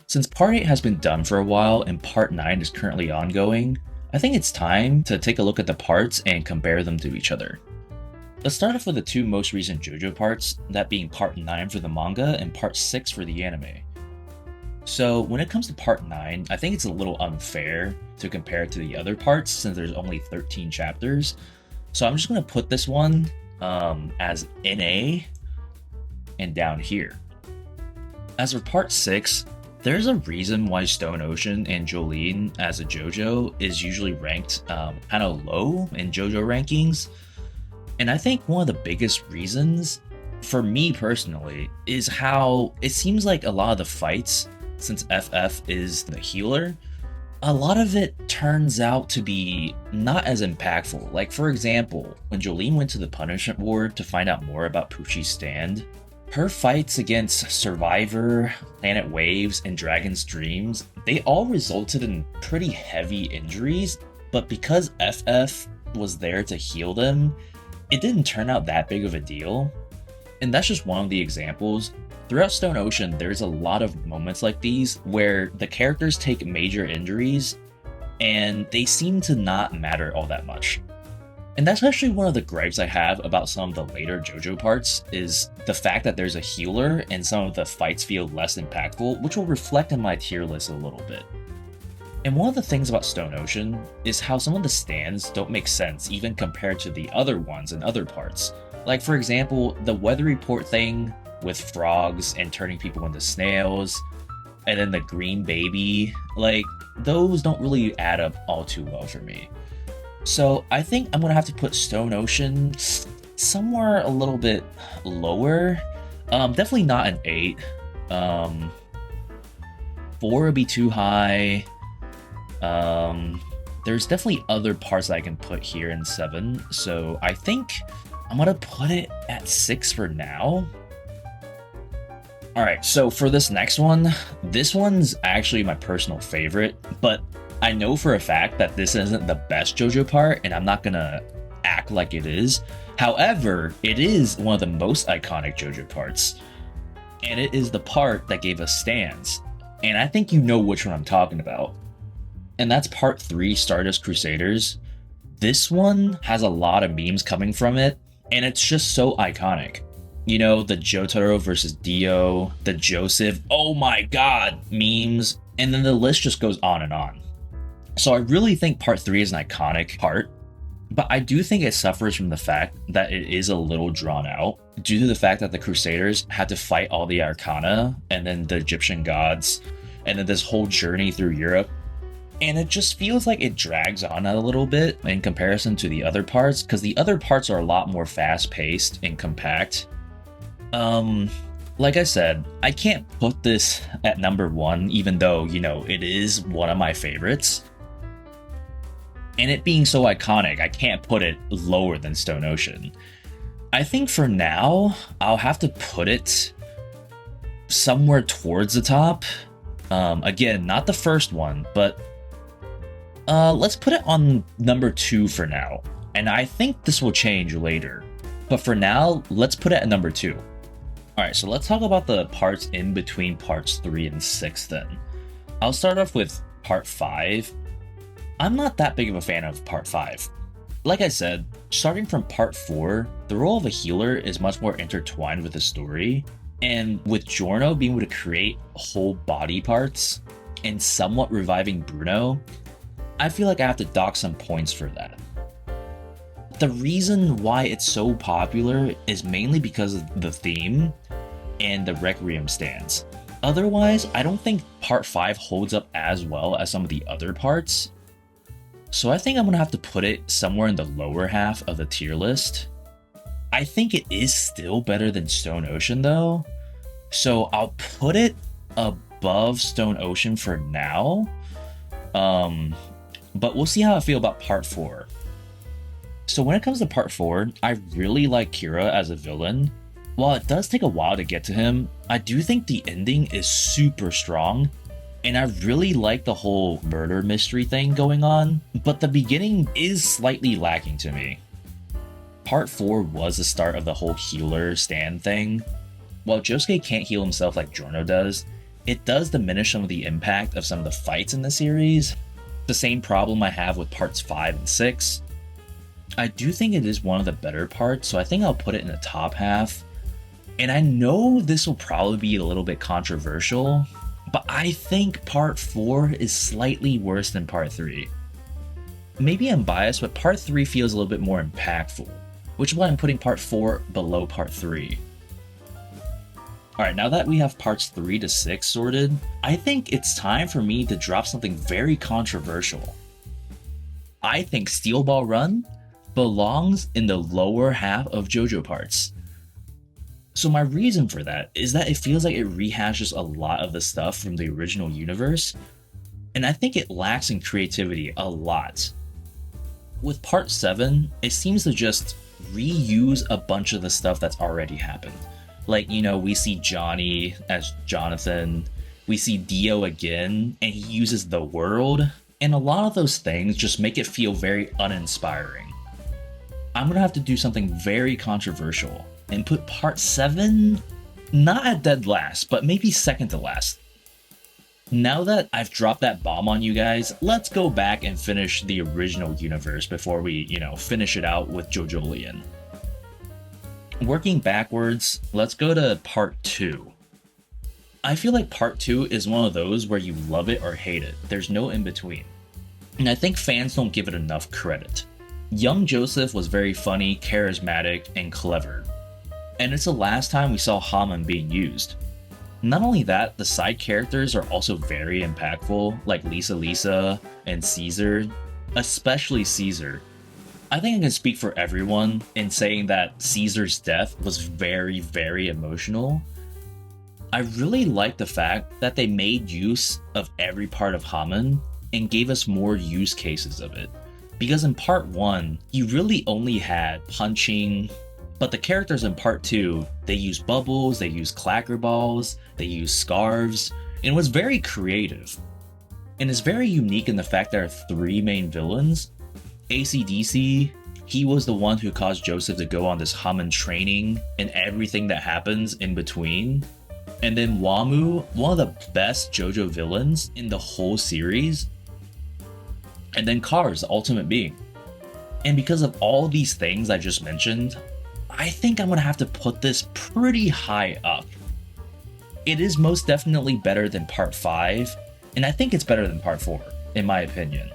Since Part 8 has been done for a while and Part 9 is currently ongoing, I think it's time to take a look at the parts and compare them to each other. Let's start off with the two most recent JoJo parts, that being Part 9 for the manga and Part 6 for the anime. So when it comes to Part 9, I think it's a little unfair to compare it to the other parts since there's only 13 chapters. So I'm just going to put this one as NA and down here. As for Part 6, there's a reason why Stone Ocean and Jojolion as a JoJo is usually ranked kind of low in JoJo rankings. And I think one of the biggest reasons, for me personally, is how it seems like a lot of the fights, since FF is the healer, a lot of it turns out to be not as impactful. Like for example, when Jolene went to the punishment ward to find out more about Poochie's stand, her fights against Survivor, Planet Waves, and Dragon's Dreams, they all resulted in pretty heavy injuries, but because FF was there to heal them, it didn't turn out that big of a deal. And that's just one of the examples. Throughout Stone Ocean, there's a lot of moments like these where the characters take major injuries and they seem to not matter all that much. And that's actually one of the gripes I have about some of the later JoJo parts, is the fact that there's a healer and some of the fights feel less impactful, which will reflect in my tier list a little bit. And one of the things about Stone Ocean is how some of the stands don't make sense even compared to the other ones in other parts. Like for example, the weather report thing with frogs and turning people into snails, and then the green baby, like those don't really add up all too well for me. So I think I'm gonna have to put Stone Ocean somewhere a little bit lower. Definitely not an 8. 4 would be too high. There's definitely other parts that I can put here in 7. So I think I'm gonna put it at 6 for now. Alright, so for this next one, this one's actually my personal favorite, but I know for a fact that this isn't the best JoJo part, and I'm not gonna act like it is. However, it is one of the most iconic JoJo parts, and it is the part that gave us stands. And I think you know which one I'm talking about. And that's Part 3, Stardust Crusaders. This one has a lot of memes coming from it, and it's just so iconic. You know, the Jotaro versus Dio, the Joseph, oh my god, memes, and then the list just goes on and on. So I really think Part 3 is an iconic part, but I do think it suffers from the fact that it is a little drawn out due to the fact that the Crusaders had to fight all the Arcana and then the Egyptian gods and then this whole journey through Europe. And it just feels like it drags on a little bit in comparison to the other parts, because the other parts are a lot more fast-paced and compact. Like I said, I can't put this at number 1, even though, you know, it is one of my favorites. And it being so iconic, I can't put it lower than Stone Ocean. I think for now, I'll have to put it somewhere towards the top. Again, not the first one, but let's put it on number 2 for now. And I think this will change later. But for now, let's put it at number 2. Alright, so let's talk about the parts in between parts 3 and 6 then. I'll start off with part 5. I'm not that big of a fan of part 5. Like I said, starting from part 4, the role of a healer is much more intertwined with the story, and with Giorno being able to create whole body parts and somewhat reviving Bruno, I feel like I have to dock some points for that. The reason why it's so popular is mainly because of the theme and the Requiem stance. Otherwise, I don't think part 5 holds up as well as some of the other parts. So I think I'm gonna have to put it somewhere in the lower half of the tier list. I think it is still better than Stone Ocean though, so I'll put it above Stone Ocean for now. But we'll see how I feel about part 4. So when it comes to part 4, I really like Kira as a villain. While it does take a while to get to him, I do think the ending is super strong, and I really like the whole murder mystery thing going on, but the beginning is slightly lacking to me. Part 4 was the start of the whole healer stand thing. While Josuke can't heal himself like Giorno does, it does diminish some of the impact of some of the fights in the series. The same problem I have with parts 5 and 6. I do think it is one of the better parts, so I think I'll put it in the top half. And I know this will probably be a little bit controversial, but I think part 4 is slightly worse than part 3. Maybe I'm biased, but part 3 feels a little bit more impactful, which is why I'm putting part 4 below part 3. Alright, now that we have parts 3 to 6 sorted, I think it's time for me to drop something very controversial. I think Steel Ball Run belongs in the lower half of JoJo parts. So my reason for that is that it feels like it rehashes a lot of the stuff from the original universe, and I think it lacks in creativity a lot. With part 7, it seems to just reuse a bunch of the stuff that's already happened. Like, you know, we see Johnny as Jonathan, we see Dio again, and he uses the world, and a lot of those things just make it feel very uninspiring. I'm gonna have to do something very controversial and put part 7 not at dead last, but maybe second to last. Now that I've dropped that bomb on you guys, let's go back and finish the original universe before we, finish it out with Jojolion. Working backwards, let's go to part 2. I feel like part 2 is one of those where you love it or hate it. There's no in between. And I think fans don't give it enough credit. Young Joseph was very funny, charismatic, and clever. And it's the last time we saw Haman being used. Not only that, the side characters are also very impactful, like Lisa and Caesar, especially Caesar. I think I can speak for everyone in saying that Caesar's death was very, very emotional. I really like the fact that they made use of every part of Haman and gave us more use cases of it. Because in part 1, you really only had punching, but the characters in part 2, they use bubbles, they use clacker balls, they use scarves, and it was very creative. And it's very unique in the fact there are 3 main villains. AC/DC, he was the one who caused Joseph to go on this Haman training and everything that happens in between. And then Wamu, one of the best JoJo villains in the whole series. And then Cars, the ultimate being. And because of all these things I just mentioned, I think I'm gonna have to put this pretty high up. It is most definitely better than part 5, and I think it's better than part 4, in my opinion.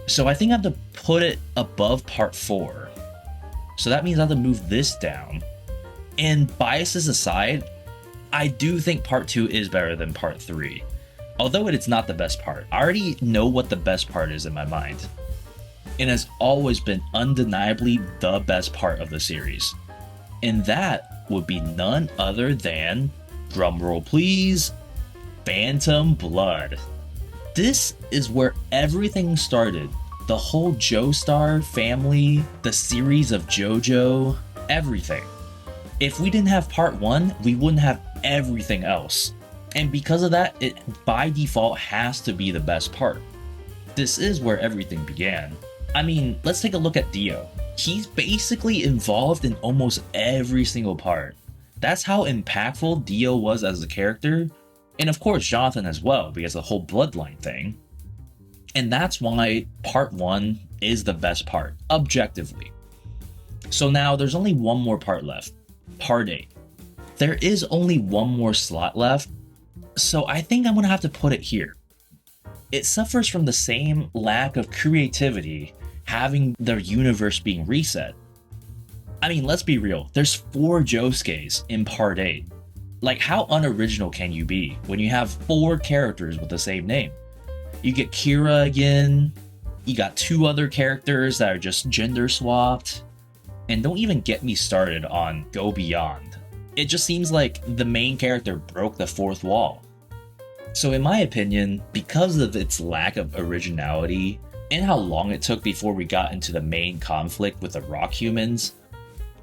So I think I have to put it above part 4. So that means I have to move this down. And biases aside, I do think part 2 is better than part 3. Although it is not the best part. I already know what the best part is in my mind. It has always been undeniably the best part of the series. And that would be none other than, drumroll please, Phantom Blood. This is where everything started. The whole Joestar family, the series of JoJo, everything. If we didn't have part 1, we wouldn't have everything else. And because of that, it by default has to be the best part. This is where everything began. I mean, let's take a look at Dio. He's basically involved in almost every single part. That's how impactful Dio was as a character. And of course, Jonathan as well, because of the whole bloodline thing. And that's why part 1 is the best part, objectively. So now there's only one more part left, part 8. There is only one more slot left, so I think I'm gonna have to put it here. It suffers from the same lack of creativity, having their universe being reset. I mean, let's be real, there's 4 Josuke's in part 8. Like, how unoriginal can you be when you have 4 characters with the same name? You get Kira again, you got 2 other characters that are just gender swapped, and don't even get me started on Go Beyond. It just seems like the main character broke the 4th wall. So in my opinion, because of its lack of originality and how long it took before we got into the main conflict with the rock humans,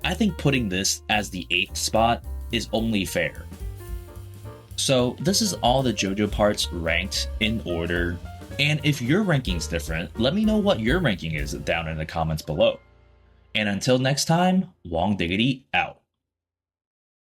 I think putting this as the 8th spot is only fair. So this is all the JoJo parts ranked in order, and if your ranking's different, let me know what your ranking is down in the comments below. And until next time, Wong Diggity out.